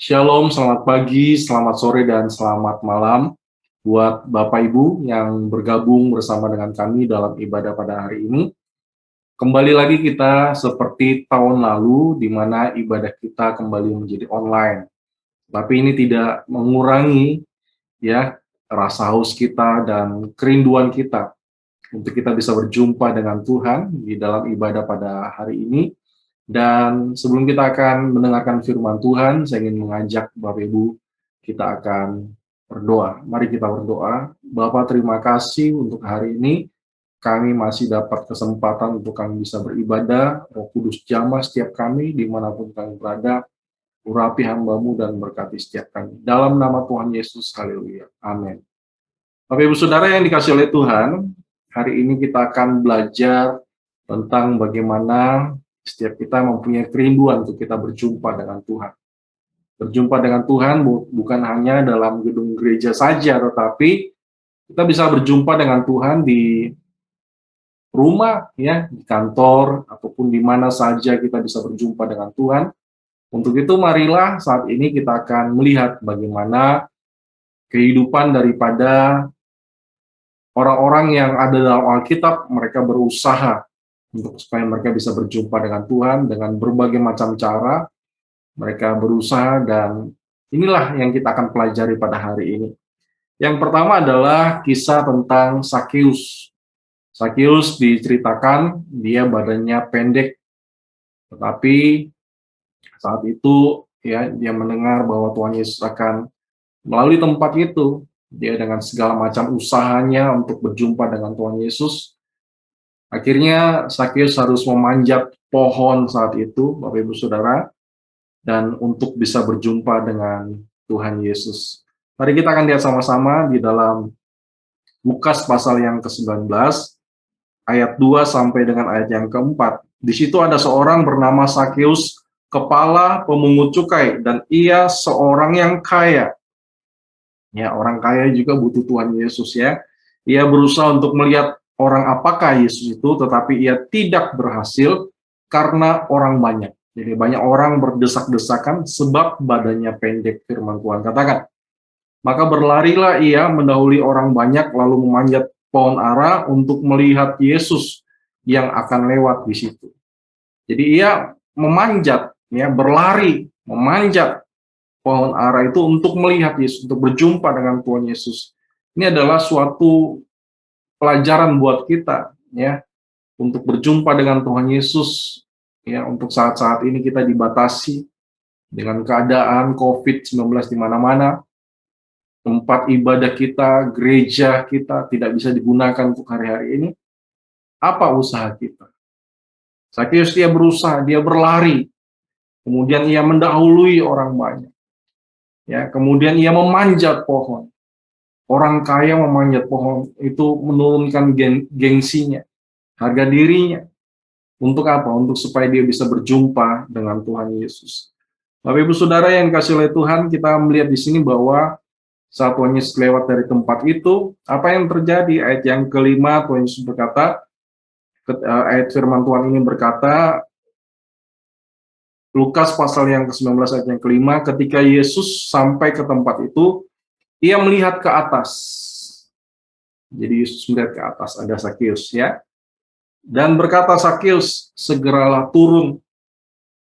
Shalom, selamat pagi, selamat sore, dan selamat malam buat Bapak Ibu yang bergabung bersama dengan kami dalam ibadah pada hari ini. Kembali lagi kita seperti tahun lalu, di mana ibadah kita kembali menjadi online. Tapi ini tidak mengurangi ya rasa haus kita dan kerinduan kita untuk kita bisa berjumpa dengan Tuhan di dalam ibadah pada hari ini. Dan sebelum kita akan mendengarkan firman Tuhan, saya ingin mengajak Bapak Ibu, kita akan berdoa. Mari kita berdoa. Bapak, terima kasih untuk hari ini. Kami masih dapat kesempatan untuk kami bisa beribadah. Roh Kudus jamah setiap kami, dimanapun kami berada. Urapi hamba-Mu dan berkati setiap kami. Dalam nama Tuhan Yesus, haleluya. Amin. Bapak Ibu Saudara yang dikasih oleh Tuhan, hari ini kita akan belajar tentang bagaimana setiap kita mempunyai kerinduan untuk kita berjumpa dengan Tuhan. Berjumpa dengan Tuhan bukan hanya dalam gedung gereja saja, tetapi kita bisa berjumpa dengan Tuhan di rumah, ya, di kantor, ataupun di mana saja kita bisa berjumpa dengan Tuhan. Untuk itu, marilah saat ini kita akan melihat bagaimana kehidupan daripada orang-orang yang ada dalam Alkitab. Mereka berusaha untuk supaya mereka bisa berjumpa dengan Tuhan dengan berbagai macam cara. Mereka berusaha, dan inilah yang kita akan pelajari pada hari ini. Yang pertama adalah kisah tentang Sakeus. Sakeus diceritakan dia badannya pendek, tetapi saat itu ya dia mendengar bahwa Tuhan Yesus akan melalui tempat itu. Dia dengan segala macam usahanya untuk berjumpa dengan Tuhan Yesus. Akhirnya Sakeus harus memanjat pohon saat itu, Bapak Ibu Saudara, dan untuk bisa berjumpa dengan Tuhan Yesus. Mari kita akan lihat sama-sama di dalam Lukas pasal yang ke-19, ayat 2 sampai dengan ayat yang ke-4. Di situ ada seorang bernama Sakeus, kepala pemungut cukai, dan ia seorang yang kaya. Ya, orang kaya juga butuh Tuhan Yesus, ya. Ia berusaha untuk melihat orang apakah Yesus itu, tetapi ia tidak berhasil karena orang banyak. Jadi banyak orang berdesak-desakan sebab badannya pendek, firman Tuhan katakan. Maka berlarilah ia mendahului orang banyak lalu memanjat pohon ara untuk melihat Yesus yang akan lewat di situ. Jadi ia memanjat, ya, berlari, memanjat pohon ara itu untuk melihat Yesus, untuk berjumpa dengan Tuhan Yesus. Ini adalah suatu pelajaran buat kita, ya, untuk berjumpa dengan Tuhan Yesus. Ya, untuk saat-saat ini kita dibatasi dengan keadaan COVID-19 di mana-mana. Tempat ibadah kita, gereja kita tidak bisa digunakan untuk hari-hari ini. Apa usaha kita? Sakeus dia berusaha, dia berlari. Kemudian ia mendahului orang banyak. Ya, kemudian ia memanjat pohon. Orang kaya memanjat pohon itu menurunkan gengsinya, harga dirinya. Untuk apa? Untuk supaya dia bisa berjumpa dengan Tuhan Yesus. Bapak Ibu Saudara yang dikasihi oleh Tuhan, kita melihat di sini bahwa saat Tuhan Yesus lewat dari tempat itu, apa yang terjadi? Ayat yang kelima, Tuhan Yesus berkata, ayat firman Tuhan ini berkata, Lukas pasal yang ke-19 ayat yang kelima, ketika Yesus sampai ke tempat itu, ia melihat ke atas. Jadi Yesus melihat ke atas, ada Sakeus, ya. Dan berkata, Sakeus, segeralah turun.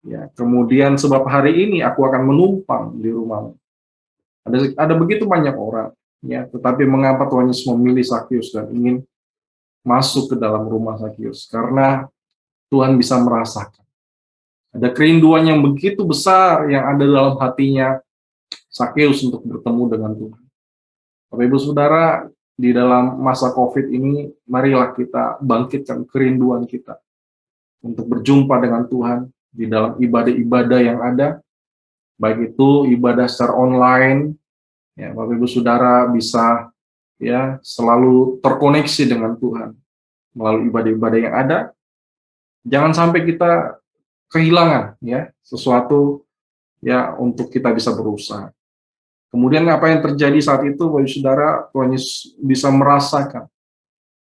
Ya, kemudian sebab hari ini aku akan menumpang di rumahmu. Ada begitu banyak orang, ya, tetapi mengapa Tuhan Yesus memilih Sakeus dan ingin masuk ke dalam rumah Sakeus? Karena Tuhan bisa merasakan ada kerinduan yang begitu besar yang ada dalam hatinya Sakeus untuk bertemu dengan Tuhan. Bapak Ibu Saudara, di dalam masa COVID ini, marilah kita bangkitkan kerinduan kita untuk berjumpa dengan Tuhan di dalam ibadah-ibadah yang ada, baik itu ibadah secara online, ya, Bapak Ibu Saudara bisa, ya, selalu terkoneksi dengan Tuhan melalui ibadah-ibadah yang ada. Jangan sampai kita kehilangan, ya, sesuatu, ya, untuk kita bisa berusaha. Kemudian apa yang terjadi saat itu, Bapak Ibu Saudara, Tuhan Yesus bisa merasakan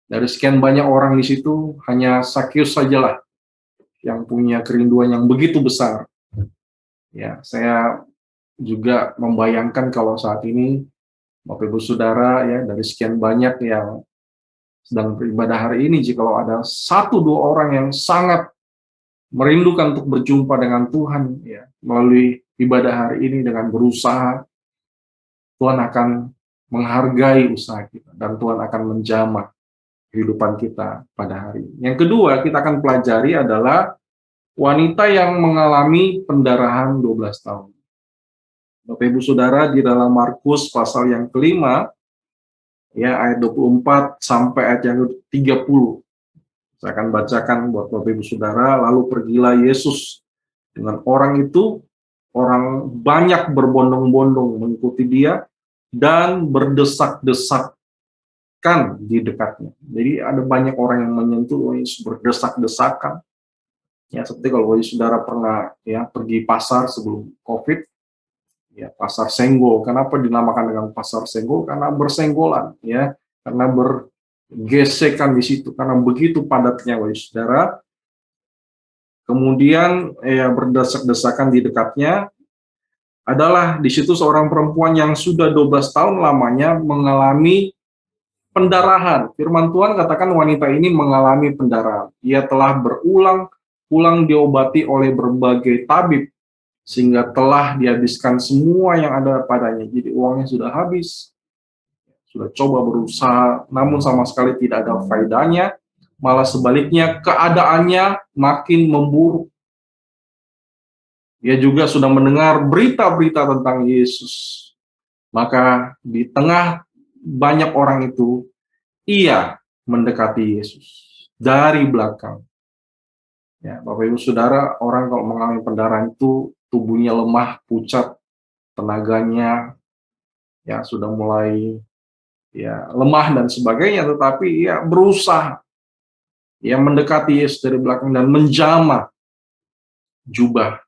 dari sekian banyak orang di situ, hanya Sakeus sajalah yang punya kerinduan yang begitu besar. Ya, saya juga membayangkan kalau saat ini Bapak Ibu Saudara ya, dari sekian banyak yang sedang beribadah hari ini, jikalau ada satu dua orang yang sangat merindukan untuk berjumpa dengan Tuhan ya, melalui ibadah hari ini dengan berusaha, Tuhan akan menghargai usaha kita dan Tuhan akan menjamah kehidupan kita pada hari ini. Yang kedua, kita akan pelajari adalah wanita yang mengalami pendarahan 12 tahun. Bapak Ibu Saudara, di dalam Markus pasal yang kelima, ya ayat 24 sampai ayat yang 30. Saya akan bacakan buat Bapak Ibu Saudara. Lalu pergilah Yesus dengan orang itu, orang banyak berbondong-bondong mengikuti dia dan berdesak-desakan di dekatnya. Jadi ada banyak orang yang menyentuh Yesus, berdesak-desakan. Ya, seperti kalau Saudara pernah ya pergi pasar sebelum Covid, ya pasar senggol. Kenapa dinamakan dengan pasar senggol? Karena bersenggolan, ya, karena bergesekan di situ, karena begitu padatnya, Saudara. Kemudian ya berdesak-desakan di dekatnya adalah di situ seorang perempuan yang sudah 12 tahun lamanya mengalami pendarahan. Firman Tuhan katakan wanita ini mengalami pendarahan. Ia telah berulang-ulang diobati oleh berbagai tabib, sehingga telah dihabiskan semua yang ada padanya. Jadi uangnya sudah habis, sudah coba berusaha, namun sama sekali tidak ada faedahnya, malah sebaliknya keadaannya makin memburuk. Ia juga sudah mendengar berita-berita tentang Yesus. Maka di tengah banyak orang itu, ia mendekati Yesus dari belakang. Ya, Bapak Ibu Saudara, orang kalau mengalami pendarahan itu tubuhnya lemah, pucat, tenaganya ya sudah mulai ya lemah dan sebagainya, tetapi ia berusaha ya mendekati Yesus dari belakang dan menjamah jubah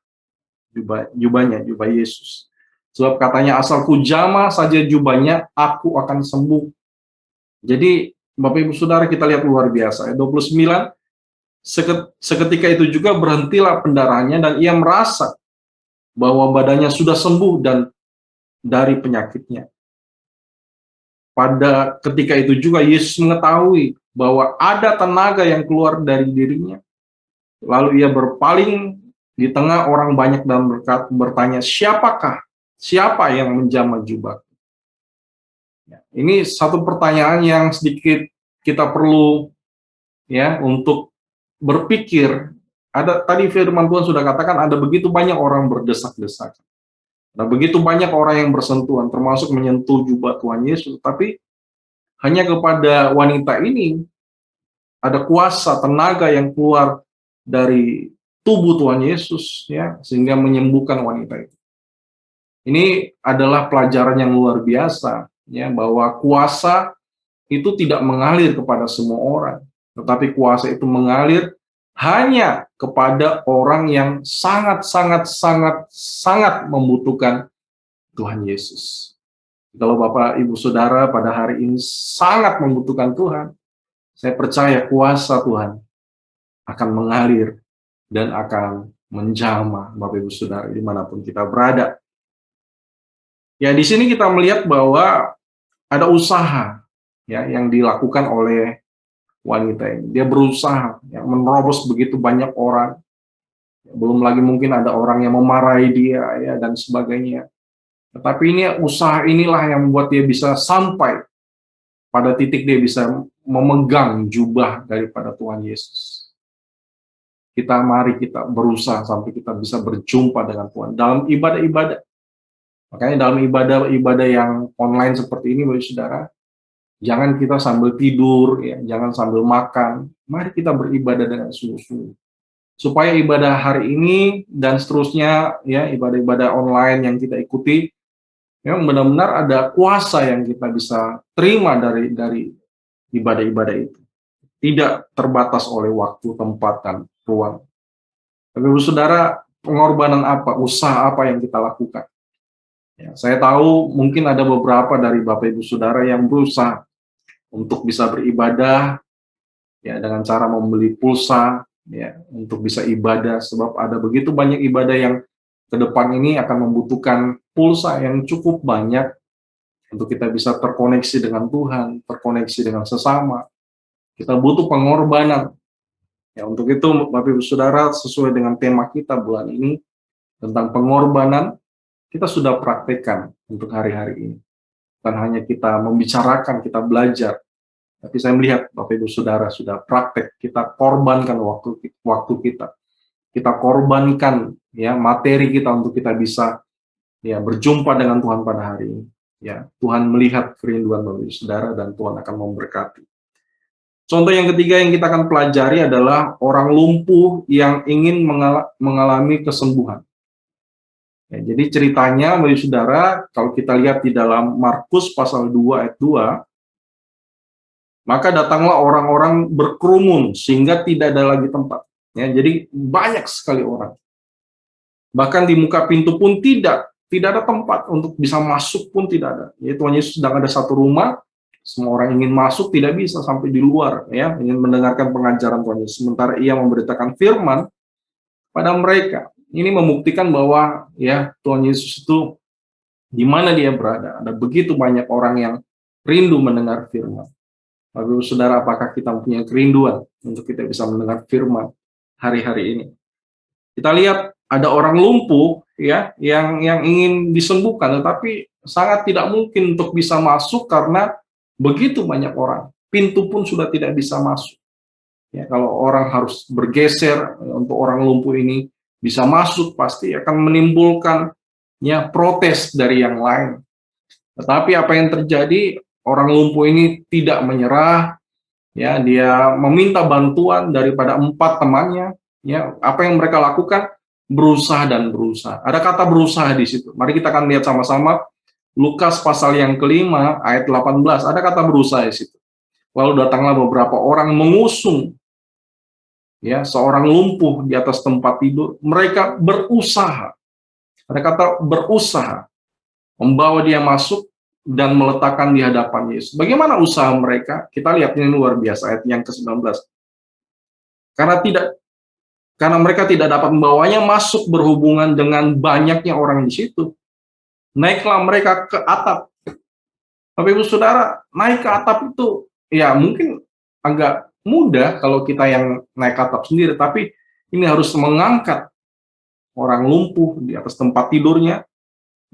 Yesus. Sebab katanya, asalku jamah saja jubahnya, aku akan sembuh. Jadi Bapak Ibu Saudara, kita lihat luar biasa. 29, seketika itu juga berhentilah pendarahannya dan ia merasa bahwa badannya sudah sembuh dan dari penyakitnya. Pada ketika itu juga Yesus mengetahui bahwa ada tenaga yang keluar dari dirinya. Lalu ia berpaling di tengah orang banyak dan bertanya, siapa yang menjamah jubah? Ya, ini satu pertanyaan yang sedikit kita perlu ya untuk berpikir. Ada tadi firman Tuhan sudah katakan ada begitu banyak orang berdesak-desakan. Ada begitu banyak orang yang bersentuhan, termasuk menyentuh jubah Tuhan Yesus, tapi hanya kepada wanita ini ada kuasa tenaga yang keluar dari tubuh Tuhan Yesus ya, sehingga menyembuhkan wanita itu. Ini adalah pelajaran yang luar biasa ya, bahwa kuasa itu tidak mengalir kepada semua orang, tetapi kuasa itu mengalir hanya kepada orang yang sangat membutuhkan Tuhan Yesus. Kalau Bapak Ibu Saudara pada hari ini sangat membutuhkan Tuhan, saya percaya kuasa Tuhan akan mengalir dan akan menjamah Bapak Ibu Saudara dimanapun kita berada. Ya, di sini kita melihat bahwa ada usaha ya yang dilakukan oleh wanita ini. Dia berusaha ya, menerobos begitu banyak orang. Belum lagi mungkin ada orang yang memarahi dia ya dan sebagainya. Tetapi ini usaha inilah yang membuat dia bisa sampai pada titik dia bisa memegang jubah daripada Tuhan Yesus. Mari kita berusaha sampai kita bisa berjumpa dengan Tuhan dalam ibadah-ibadah. Makanya dalam ibadah-ibadah yang online seperti ini, Bapak Saudara, jangan kita sambil tidur, ya, jangan sambil makan. Mari kita beribadah dengan sungguh-sungguh. Supaya ibadah hari ini dan seterusnya, ya, ibadah-ibadah online yang kita ikuti, memang benar-benar ada kuasa yang kita bisa terima dari ibadah-ibadah itu. Tidak terbatas oleh waktu, tempat, dan ruang. Tapi Bapak Saudara, pengorbanan apa, usaha apa yang kita lakukan? Ya, saya tahu mungkin ada beberapa dari Bapak Ibu Saudara yang berusaha untuk bisa beribadah ya dengan cara membeli pulsa ya untuk bisa ibadah, sebab ada begitu banyak ibadah yang ke depan ini akan membutuhkan pulsa yang cukup banyak untuk kita bisa terkoneksi dengan Tuhan, terkoneksi dengan sesama. Kita butuh pengorbanan. Ya, untuk itu, Bapak Ibu Saudara, sesuai dengan tema kita bulan ini tentang pengorbanan, kita sudah praktekkan untuk hari-hari ini. Bukan hanya kita membicarakan, kita belajar, tapi saya melihat Bapak Ibu Saudara sudah praktek, kita korbankan waktu kita. Kita korbankan ya materi kita untuk kita bisa ya berjumpa dengan Tuhan pada hari ini. Ya, Tuhan melihat kerinduan Bapak Ibu Saudara dan Tuhan akan memberkati. Contoh yang ketiga yang kita akan pelajari adalah orang lumpuh yang ingin mengalami kesembuhan. Ya, jadi ceritanya, Bapak Ibu Saudara, kalau kita lihat di dalam Markus pasal 2 ayat 2, maka datanglah orang-orang berkerumun sehingga tidak ada lagi tempat. Ya, jadi banyak sekali orang. Bahkan di muka pintu pun tidak ada tempat untuk bisa masuk pun tidak ada. Ya, Tuhan Yesus sedang ada satu rumah, semua orang ingin masuk tidak bisa sampai di luar, ya, ingin mendengarkan pengajaran Tuhan Yesus. Sementara ia memberitakan firman pada mereka. Ini membuktikan bahwa ya Tuhan Yesus itu di mana dia berada, ada begitu banyak orang yang rindu mendengar firman. Bapak Ibu Saudara, apakah kita punya kerinduan untuk kita bisa mendengar firman hari-hari ini? Kita lihat ada orang lumpuh ya yang ingin disembuhkan, tetapi sangat tidak mungkin untuk bisa masuk karena begitu banyak orang. Pintu pun sudah tidak bisa masuk. Ya, kalau orang harus bergeser untuk orang lumpuh ini bisa masuk, pasti akan menimbulkan ya protes dari yang lain. Tetapi apa yang terjadi? Orang lumpuh ini tidak menyerah, ya, dia meminta bantuan daripada 4 temannya, ya. Apa yang mereka lakukan? Berusaha dan berusaha. Ada kata berusaha di situ. Mari kita akan lihat sama-sama Lukas pasal yang kelima ayat 18. Ada kata berusaha di situ. Lalu datanglah beberapa orang mengusung ya seorang lumpuh di atas tempat tidur. Mereka berusaha. Ada kata berusaha membawa dia masuk dan meletakkan di hadapan Yesus. Bagaimana usaha mereka? Kita lihat ini luar biasa, ayat yang ke-19. Karena mereka tidak dapat membawanya masuk berhubungan dengan banyaknya orang di situ. Naiklah mereka ke atap. Bapak Ibu Saudara, naik ke atap itu ya mungkin agak mudah kalau kita yang naik ke atap sendiri, tapi ini harus mengangkat orang lumpuh di atas tempat tidurnya.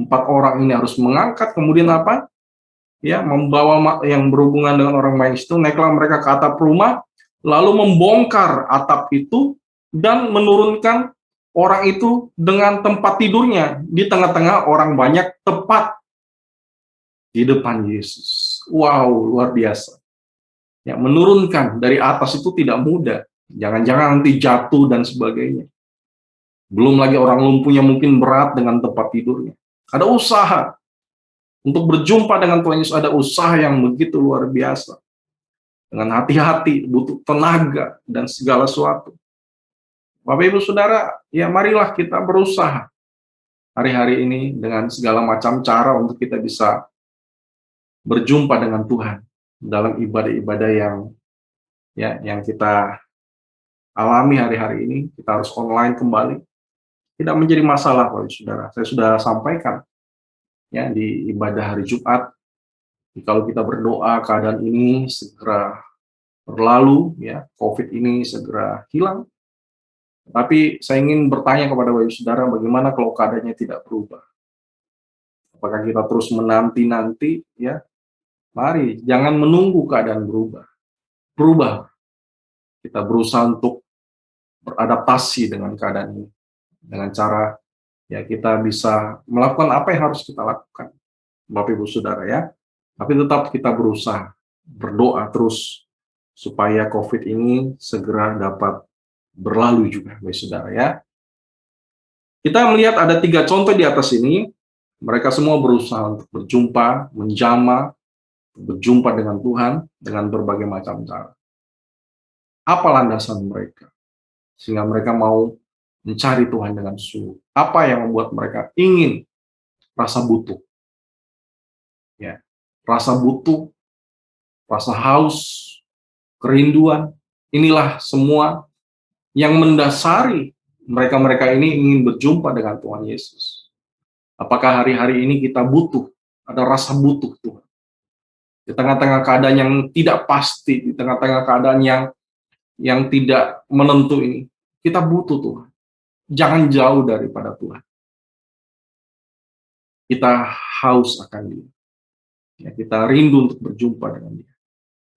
4 orang ini harus mengangkat, kemudian apa? Ya, membawa yang berhubungan dengan orang lain itu. Naiklah mereka ke atap rumah, lalu membongkar atap itu dan menurunkan orang itu dengan tempat tidurnya di tengah-tengah orang banyak, tepat di depan Yesus. Wow, luar biasa. Ya, menurunkan dari atas itu tidak mudah. Jangan-jangan nanti jatuh dan sebagainya. Belum lagi orang lumpuhnya mungkin berat dengan tempat tidurnya. Ada usaha untuk berjumpa dengan Tuhan Yesus, ada usaha yang begitu luar biasa. Dengan hati-hati, butuh tenaga dan segala sesuatu. Bapak Ibu Saudara, ya marilah kita berusaha hari-hari ini dengan segala macam cara untuk kita bisa berjumpa dengan Tuhan dalam ibadah-ibadah yang kita alami hari-hari ini. Kita harus online kembali. Tidak menjadi masalah, Bapak Ibu Saudara. Saya sudah sampaikan ya di ibadah hari Jumat, kalau kita berdoa keadaan ini segera berlalu, ya COVID ini segera hilang. Tapi saya ingin bertanya kepada Bapak Ibu Saudara, bagaimana kalau keadaannya tidak berubah? Apakah kita terus menanti-nanti? Ya, mari jangan menunggu keadaan berubah. Berubah. Kita berusaha untuk beradaptasi dengan keadaan ini, dengan cara ya kita bisa melakukan apa yang harus kita lakukan, Bapak Ibu Saudara ya. Tapi tetap kita berusaha, berdoa terus supaya COVID ini segera dapat berlalu juga, Bapak Saudara ya. Kita melihat ada 3 contoh di atas ini. Mereka semua berusaha untuk berjumpa, menjamah, berjumpa dengan Tuhan dengan berbagai macam cara. Apa landasan mereka? Sehingga mereka mau mencari Tuhan dengan sungguh. Apa yang membuat mereka ingin rasa butuh? Ya, rasa butuh, rasa haus, kerinduan, inilah semua yang mendasari Mereka-mereka ini ingin berjumpa dengan Tuhan Yesus. Apakah hari-hari ini kita butuh, ada rasa butuh Tuhan? Di tengah-tengah keadaan yang tidak pasti, di tengah-tengah keadaan yang tidak menentu ini, kita butuh Tuhan. Jangan jauh daripada Tuhan. Kita haus akan Dia. Ya, kita rindu untuk berjumpa dengan Dia.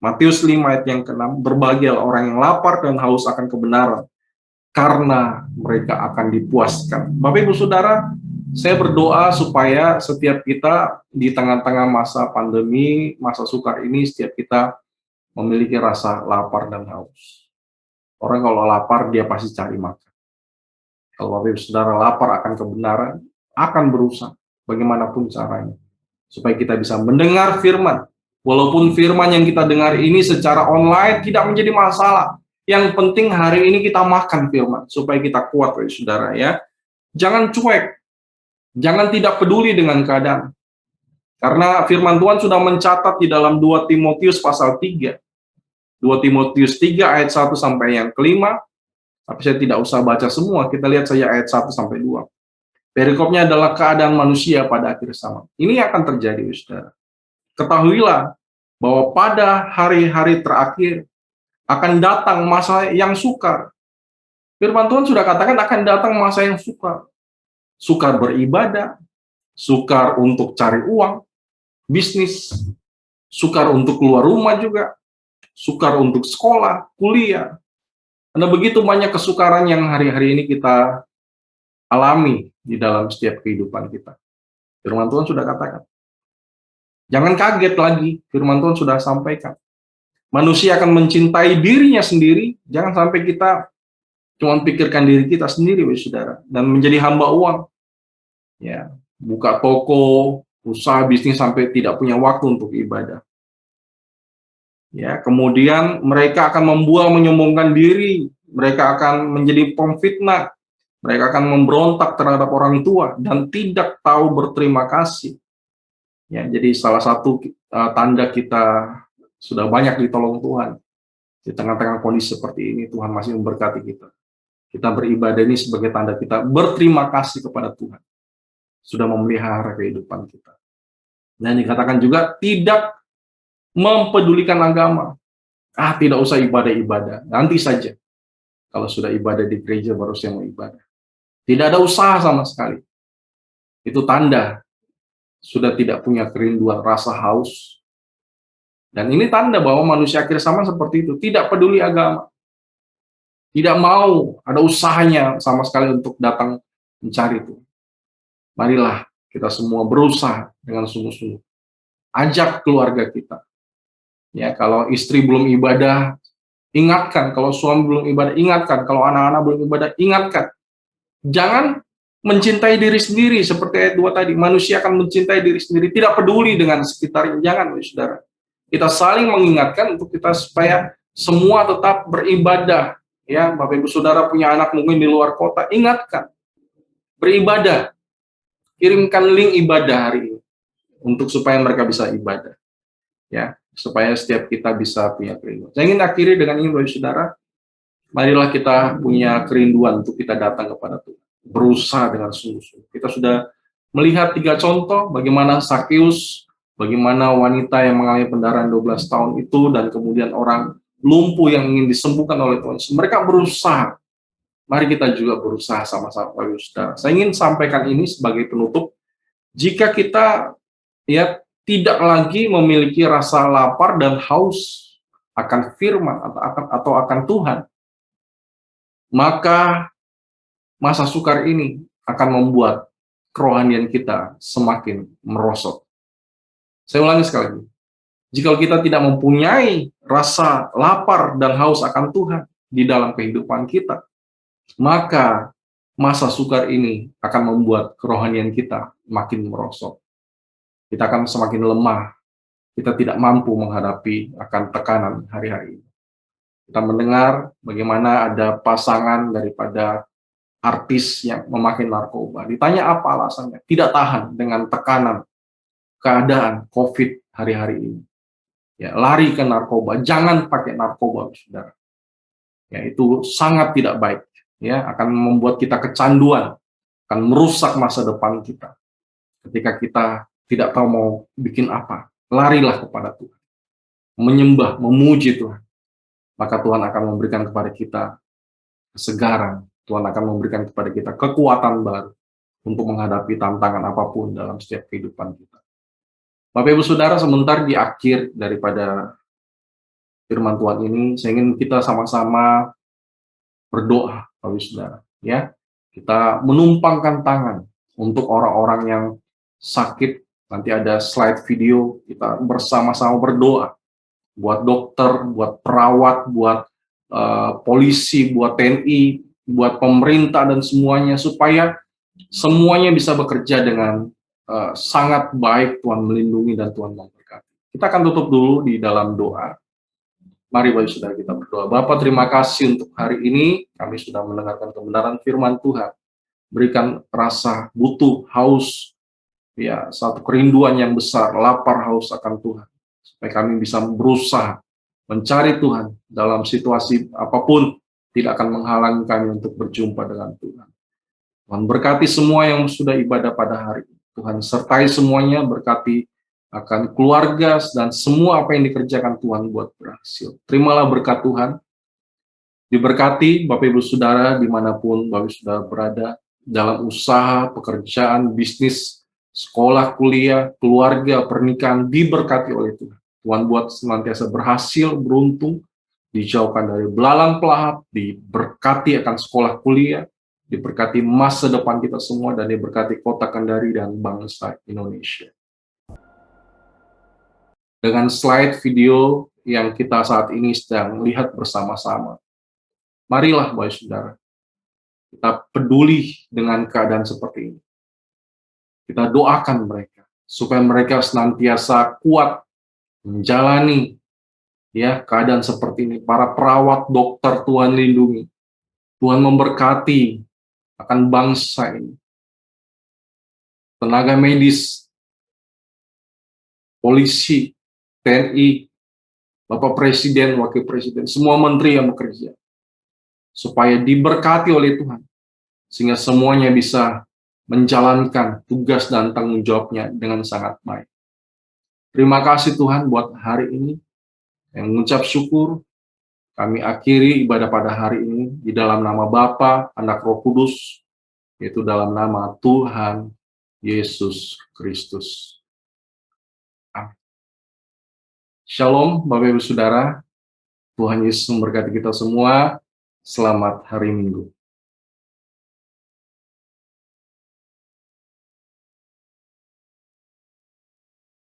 Matius 5 ayat yang ke-6, berbahagialah orang yang lapar dan haus akan kebenaran, karena mereka akan dipuaskan. Bapak Ibu Saudara, saya berdoa supaya setiap kita di tengah-tengah masa pandemi, masa sukar ini, setiap kita memiliki rasa lapar dan haus. Orang kalau lapar, dia pasti cari makan. Kalau Bapak Ibu Saudara lapar akan kebenaran, akan berusaha bagaimanapun caranya, supaya kita bisa mendengar firman. Walaupun firman yang kita dengar ini secara online tidak menjadi masalah. Yang penting hari ini kita makan firman, supaya kita kuat, Bapak Ibu Saudara ya. Jangan cuek, jangan tidak peduli dengan keadaan. Karena firman Tuhan sudah mencatat di dalam 2 Timotius pasal 3. 2 Timotius 3 ayat 1 sampai yang kelima. Tapi saya tidak usah baca semua, kita lihat saja ayat 1 sampai 2. Perikopnya adalah keadaan manusia pada akhir zaman. Ini akan terjadi, Saudara. Ketahuilah bahwa pada hari-hari terakhir akan datang masa yang sukar. Firman Tuhan sudah katakan akan datang masa yang sukar. Sukar beribadah, sukar untuk cari uang, bisnis, sukar untuk keluar rumah juga, sukar untuk sekolah, kuliah. Ada begitu banyak kesukaran yang hari-hari ini kita alami di dalam setiap kehidupan kita. Firman Tuhan sudah katakan. Jangan kaget lagi, firman Tuhan sudah sampaikan. Manusia akan mencintai dirinya sendiri, jangan sampai kita cuma pikirkan diri kita sendiri, Saudara, dan menjadi hamba uang. Ya, buka toko, usaha bisnis sampai tidak punya waktu untuk ibadah. Ya, kemudian mereka akan menyombongkan diri, mereka akan menjadi pemfitnah, mereka akan memberontak terhadap orang tua dan tidak tahu berterima kasih. Ya, jadi salah satu tanda kita sudah banyak ditolong Tuhan. Di tengah-tengah kondisi seperti ini, Tuhan masih memberkati kita. Kita beribadah ini sebagai tanda kita berterima kasih kepada Tuhan. Sudah memelihara kehidupan kita. Dan dikatakan juga tidak mempedulikan agama. Tidak usah ibadah-ibadah, nanti saja. Kalau sudah ibadah di gereja baru saya mau ibadah. Tidak ada usaha sama sekali. Itu tanda sudah tidak punya kerinduan, rasa haus. Dan ini tanda bahwa manusia akhir zaman seperti itu, tidak peduli agama. Tidak mau ada usahanya sama sekali untuk datang mencari itu. Marilah kita semua berusaha dengan sungguh-sungguh. Ajak keluarga kita. Ya, kalau istri belum ibadah, ingatkan. Kalau suami belum ibadah, ingatkan. Kalau anak-anak belum ibadah, ingatkan. Jangan mencintai diri sendiri, seperti ayat 2 tadi. Manusia akan mencintai diri sendiri, tidak peduli dengan sekitarnya. Jangan, saudara. Kita saling mengingatkan untuk kita supaya semua tetap beribadah. Ya, Bapak Ibu Saudara punya anak mungkin di luar kota, ingatkan. Beribadah. Kirimkan link ibadah hari ini. Untuk supaya mereka bisa ibadah. Ya, supaya setiap kita bisa punya kerinduan. Saya ingin akhiri dengan ini, Bapak Saudara, marilah kita punya kerinduan untuk kita datang kepada Tuhan, berusaha dengan sungguh-sungguh. Kita sudah melihat 3 contoh, bagaimana Sakeus, bagaimana wanita yang mengalami pendarahan 12 tahun itu, dan kemudian orang lumpuh yang ingin disembuhkan oleh Tuhan. Mereka berusaha. Mari kita juga berusaha sama-sama, Bapak Saudara. Saya ingin sampaikan ini sebagai penutup. Jika kita tidak lagi memiliki rasa lapar dan haus akan firman atau akan Tuhan, maka masa sukar ini akan membuat kerohanian kita semakin merosot. Saya ulangi sekali lagi. Jika kita tidak mempunyai rasa lapar dan haus akan Tuhan di dalam kehidupan kita, maka masa sukar ini akan membuat kerohanian kita makin merosot. Kita akan semakin lemah, kita tidak mampu menghadapi akan tekanan hari-hari ini. Kita mendengar bagaimana ada pasangan daripada artis yang memakai narkoba. Ditanya apa alasannya? Tidak tahan dengan tekanan keadaan COVID hari-hari ini. Ya, lari ke narkoba, jangan pakai narkoba, saudara. Ya, itu sangat tidak baik. ya, akan membuat kita kecanduan, akan merusak masa depan kita. Ketika kita tidak tahu mau bikin apa, larilah kepada Tuhan, menyembah, memuji Tuhan, maka Tuhan akan memberikan kepada kita kesegaran, Tuhan akan memberikan kepada kita kekuatan baru untuk menghadapi tantangan apapun dalam setiap kehidupan kita. Bapak Ibu Saudara, sebentar di akhir daripada firman Tuhan ini, saya ingin kita sama-sama berdoa, Bapak Ibu Saudara, ya. Kita menumpangkan tangan untuk orang-orang yang sakit. Nanti ada slide video, kita bersama-sama berdoa buat dokter, buat perawat, buat polisi, buat TNI, buat pemerintah dan semuanya, supaya semuanya bisa bekerja dengan sangat baik. Tuhan melindungi dan Tuhan memberkati. Kita akan tutup dulu di dalam doa. Mari Bapak Saudara kita berdoa. Bapa, terima kasih untuk hari ini. Kami sudah mendengarkan kebenaran firman Tuhan. Berikan rasa butuh, haus, ya, satu kerinduan yang besar, lapar, haus akan Tuhan. Supaya kami bisa berusaha mencari Tuhan dalam situasi apapun, tidak akan menghalangi kami untuk berjumpa dengan Tuhan. Tuhan berkati semua yang sudah ibadah pada hari ini. Tuhan sertai semuanya, berkati akan keluarga dan semua apa yang dikerjakan Tuhan buat berhasil. Terimalah berkat Tuhan. Diberkati Bapak Ibu Saudara dimanapun Bapak Ibu Saudara berada, dalam usaha, pekerjaan, bisnis, sekolah, kuliah, keluarga, pernikahan, diberkati oleh Tuhan. Tuhan buat senantiasa berhasil, beruntung, dijauhkan dari belalang pelahap, diberkati akan sekolah kuliah, diberkati masa depan kita semua, dan diberkati kota Kendari dan bangsa Indonesia. Dengan slide video yang kita saat ini sedang lihat bersama-sama, marilah Bapak Saudara, kita peduli dengan keadaan seperti ini. Kita doakan mereka, supaya mereka senantiasa kuat menjalani, ya, keadaan seperti ini. Para perawat, dokter, Tuhan lindungi. Tuhan memberkati akan bangsa ini. Tenaga medis, polisi, TNI, Bapak Presiden, Wakil Presiden, semua menteri yang bekerja, supaya diberkati oleh Tuhan, sehingga semuanya bisa menjalankan tugas dan tanggung jawabnya dengan sangat baik. Terima kasih Tuhan buat hari ini. Yang mengucap syukur, kami akhiri ibadah pada hari ini di dalam nama Bapa, Anak, Roh Kudus, yaitu dalam nama Tuhan Yesus Kristus. Amin. Shalom Bapak Ibu Saudara, Tuhan Yesus memberkati kita semua. Selamat hari Minggu.